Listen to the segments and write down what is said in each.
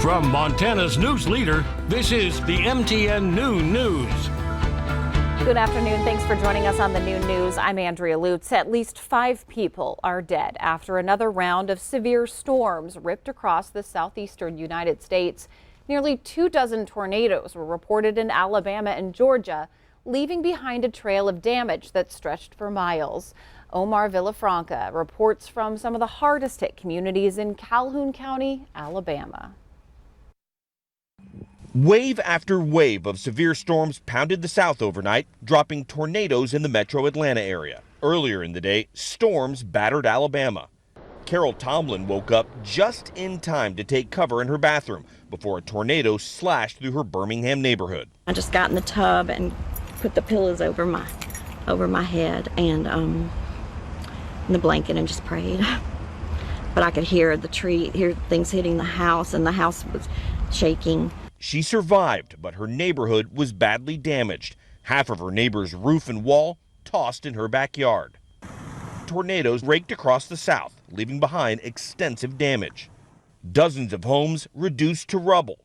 From Montana's news leader, this is the MTN Noon News. Good afternoon. Thanks for joining us on the Noon News. I'm Andrea Lutz. At least 5 people are dead after another round of severe storms ripped across the southeastern United States. Nearly 24 tornadoes were reported in Alabama and Georgia, leaving behind a trail of damage that stretched for miles. Omar Villafranca reports from some of the hardest hit communities in Calhoun County, Alabama. Wave after wave of severe storms pounded the South overnight, dropping tornadoes in the metro Atlanta area. Earlier in the day, storms battered Alabama. Carol Tomlin woke up just in time to take cover in her bathroom before a tornado slashed through her Birmingham neighborhood. I just got in the tub and put the pillows over my head and the blanket and just prayed. But I could hear hear things hitting the house, and the house was shaking. She survived, but her neighborhood was badly damaged. Half of her neighbor's roof and wall tossed in her backyard. Tornadoes raked across the South, leaving behind extensive damage. Dozens of homes reduced to rubble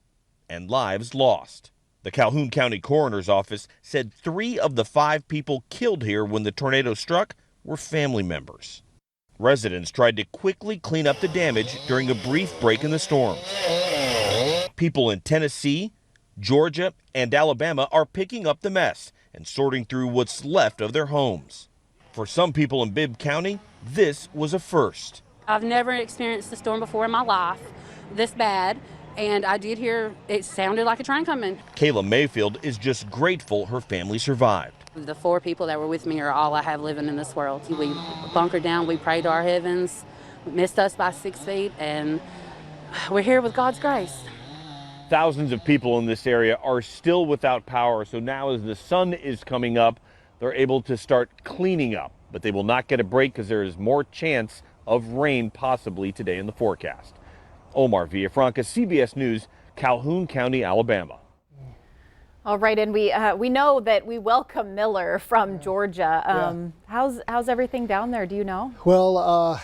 and lives lost. The Calhoun County Coroner's Office said 3 of the 5 people killed here when the tornado struck were family members. Residents tried to quickly clean up the damage during a brief break in the storm. People in Tennessee, Georgia, and Alabama are picking up the mess and sorting through what's left of their homes. For some people in Bibb County, this was a first. I've never experienced a storm before in my life this bad, and I did hear it sounded like a train coming. Kayla Mayfield is just grateful her family survived. The 4 people that were with me are all I have living in this world. We bunkered down, we prayed to our heavens, missed us by 6 feet, and we're here with God's grace. Thousands of people in this area are still without power, so now as the sun is coming up, they're able to start cleaning up. But they will not get a break because there is more chance of rain possibly today in the forecast. Omar Villafranca, CBS News, Calhoun County, Alabama. All right, and we know that we welcome Miller from Georgia. How's everything down there? Do you know? Well,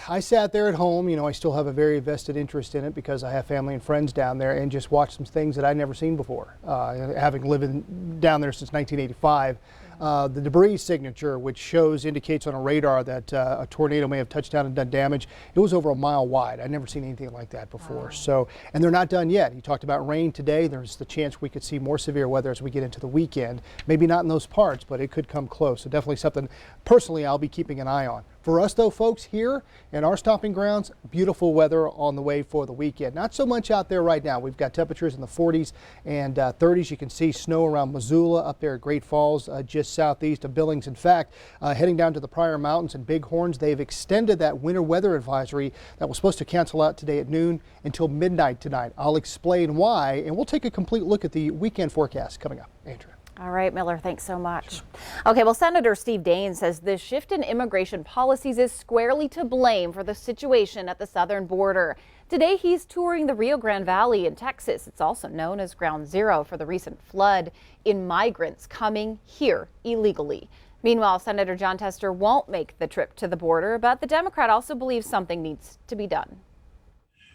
I sat there at home. You know, I still have a very vested interest in it because I have family and friends down there, and just watched some things that I'd never seen before. Having lived down there since 1985. The debris signature, which indicates on a radar that a tornado may have touched down and done damage, it was over a mile wide. I'd never seen anything like that before. So, and they're not done yet. He talked about rain today. There's the chance we could see more severe weather as we get into the weekend. Maybe not in those parts, but it could come close. So definitely something personally I'll be keeping an eye on. For us though, folks, here in our stomping grounds, beautiful weather on the way for the weekend. Not so much out there right now. We've got temperatures in the 40s and 30s. You can see snow around Missoula, up there at Great Falls, just southeast of Billings. In fact, heading down to the Pryor Mountains and Bighorns, they've extended that winter weather advisory that was supposed to cancel out today at noon until midnight tonight. I'll explain why, and we'll take a complete look at the weekend forecast coming up. Andrea. All right, Miller, thanks so much. Sure. Okay, well, Senator Steve Daines says the shift in immigration policies is squarely to blame for the situation at the southern border. Today, he's touring the Rio Grande Valley in Texas. It's also known as Ground Zero for the recent flood in migrants coming here illegally. Meanwhile, Senator John Tester won't make the trip to the border, but the Democrat also believes something needs to be done.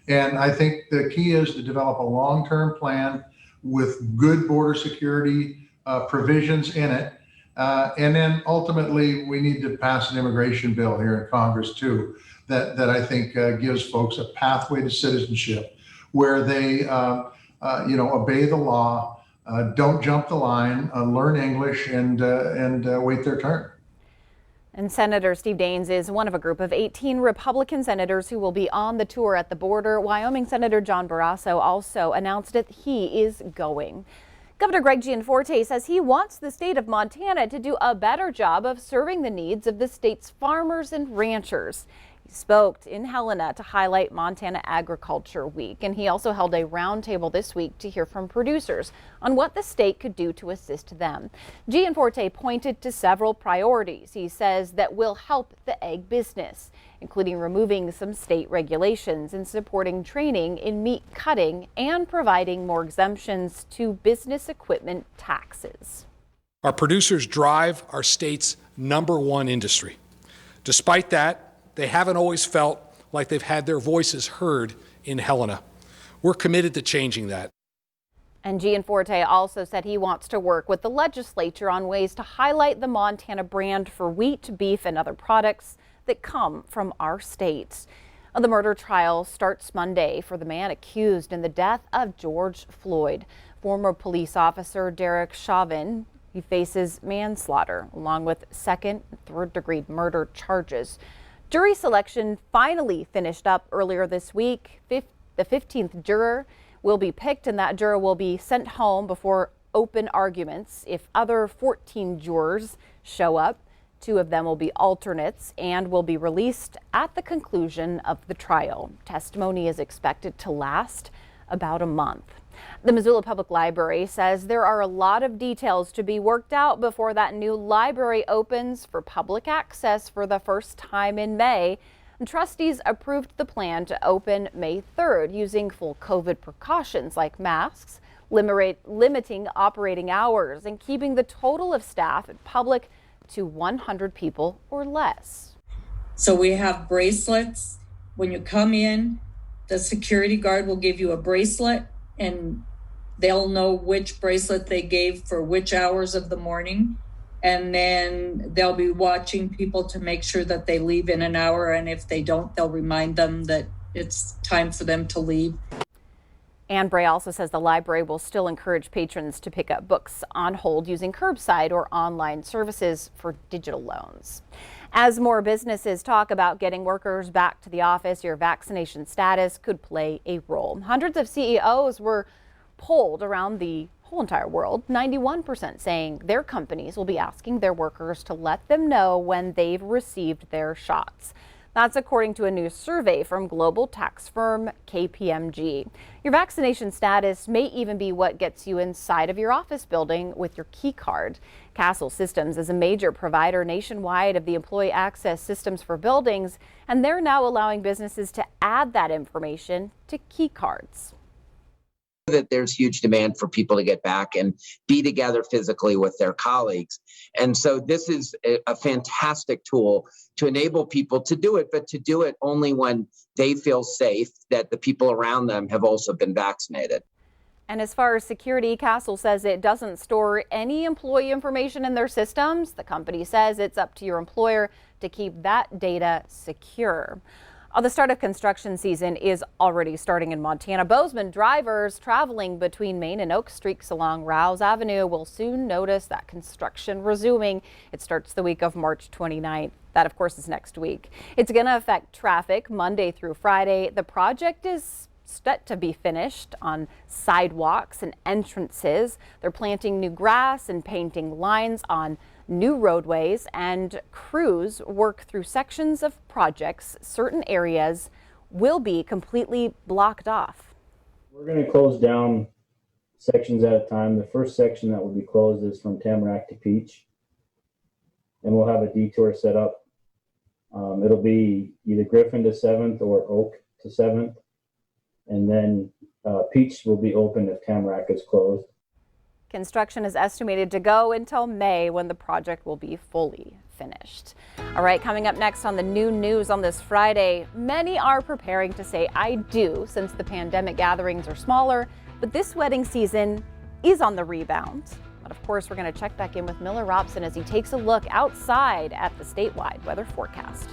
And I think the key is to develop a long-term plan with good border security provisions in it. And then ultimately, we need to pass an immigration bill here in Congress too, that I think gives folks a pathway to citizenship where they, obey the law, don't jump the line, learn English, and wait their turn. And Senator Steve Daines is one of a group of 18 Republican senators who will be on the tour at the border. Wyoming Senator John Barrasso also announced that he is going. Governor Greg Gianforte says he wants the state of Montana to do a better job of serving the needs of the state's farmers and ranchers. He spoke in Helena to highlight Montana Agriculture Week, and he also held a roundtable this week to hear from producers on what the state could do to assist them. Gianforte pointed to several priorities he says that will help the egg business, including removing some state regulations and supporting training in meat cutting and providing more exemptions to business equipment taxes. Our producers drive our state's #1 industry. Despite that, they haven't always felt like they've had their voices heard in Helena. We're committed to changing that. And Gianforte also said he wants to work with the legislature on ways to highlight the Montana brand for wheat, beef, and other products that come from our state. The murder trial starts Monday for the man accused in the death of George Floyd. Former police officer Derek Chauvin, he faces manslaughter along with second and third degree murder charges. Jury selection finally finished up earlier this week. The 15th juror will be picked, and that juror will be sent home before open arguments. If other 14 jurors show up, 2 of them will be alternates and will be released at the conclusion of the trial. Testimony is expected to last about a month. The Missoula Public Library says there are a lot of details to be worked out before that new library opens for public access for the first time in May. Trustees approved the plan to open May 3rd using full COVID precautions like masks, limiting operating hours, and keeping the total of staff and public to 100 people or less. So we have bracelets. When you come in, the security guard will give you a bracelet, and they'll know which bracelet they gave for which hours of the morning. And then they'll be watching people to make sure that they leave in an hour. And if they don't, they'll remind them that it's time for them to leave. Ann Bray also says the library will still encourage patrons to pick up books on hold using curbside or online services for digital loans. As more businesses talk about getting workers back to the office, your vaccination status could play a role. Hundreds of CEOs were polled around the whole entire world, 91% saying their companies will be asking their workers to let them know when they've received their shots. That's according to a new survey from global tax firm KPMG. Your vaccination status may even be what gets you inside of your office building with your key card. Castle Systems is a major provider nationwide of the employee access systems for buildings, and they're now allowing businesses to add that information to key cards. That there's huge demand for people to get back and be together physically with their colleagues. And so this is a fantastic tool to enable people to do it, but to do it only when they feel safe that the people around them have also been vaccinated. And as far as security, Castle says it doesn't store any employee information in their systems. The company says it's up to your employer to keep that data secure. The start of construction season is already starting in Montana. Bozeman drivers traveling between Main and Oak Streets along Rouse Avenue will soon notice that construction resuming. It starts the week of March 29th. That, of course, is next week. It's going to affect traffic Monday through Friday. The project is set to be finished on sidewalks and entrances. They're planting new grass and painting lines on new roadways, and crews work through sections of projects. Certain areas will be completely blocked off. We're going to close down sections at a time. The first section that will be closed is from Tamarack to Peach, and we'll have a detour set up. It'll be either Griffin to 7th or Oak to 7th, and then Peach will be open if Tamarack is closed. Construction is estimated to go until May, when the project will be fully finished. All right, coming up next on the new news on this Friday, many are preparing to say I do since the pandemic gatherings are smaller, but this wedding season is on the rebound. But of course, we're going to check back in with Miller Robson as he takes a look outside at the statewide weather forecast.